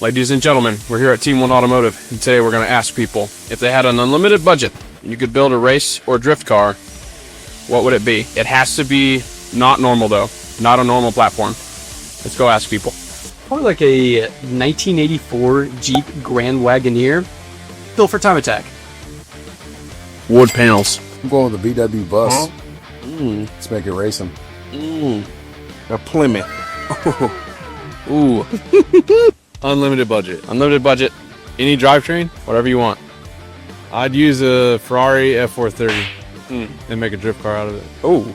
Ladies and gentlemen, we're here at Team-One Automotive, and today we're going to ask people, if they had an unlimited budget, and you could build a race or drift car, what would it be? It has to be not normal though, not a normal platform. Let's go ask people. Probably like a 1984 Jeep Grand Wagoneer, built for time attack. Wood panels. I'm going with the VW bus. Let's make it racing. A Plymouth. Ooh. Unlimited budget. Unlimited budget. Any drivetrain, whatever you want. I'd use a Ferrari F430 and make a drift car out of it. Oh.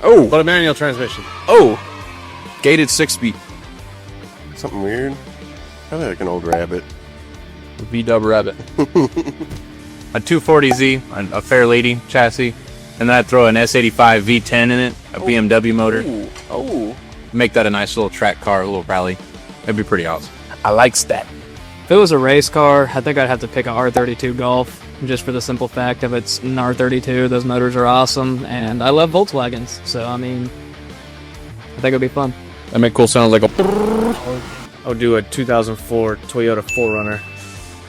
Oh. But a manual transmission. Oh. Gated 6-speed. Something weird. Probably like an old rabbit. VW Rabbit. A 240Z, a Fair Lady chassis, and then I'd throw an S85 V10 in it, a BMW motor. Oh. Make that a nice little track car, a little rally. That'd be pretty awesome. I likes that. If it was a race car, I think I'd have to pick a R32 Golf, just for the simple fact of it's an R32. Those motors are awesome, and I love Volkswagens, so I mean, I think it'd be fun. That make cool sounds like a... I'll do a 2004 Toyota 4Runner.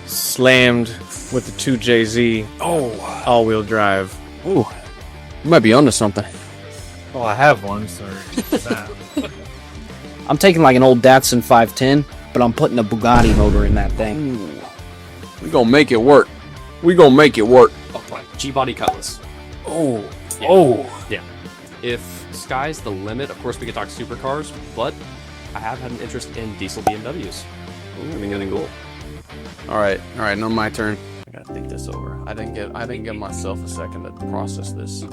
Slammed with the 2JZ. Oh. All-wheel drive. Ooh. You might be onto something. Oh, I have one, so I'm taking like an old Datsun 510, but I'm putting a Bugatti motor in that thing. We gonna make it work. We gonna make it work. G-body Cutlass. Oh. Yeah. Oh. Yeah. If sky's the limit, of course we could talk supercars, but I have had an interest in diesel BMWs. I think that'd be cool. All right. Now my turn. I gotta think this over. I didn't give myself a second to process this.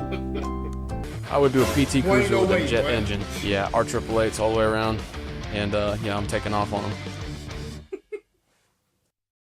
I would do a PT Cruiser with a jet engine. Yeah, R888s all the way around, and yeah, I'm taking off on them.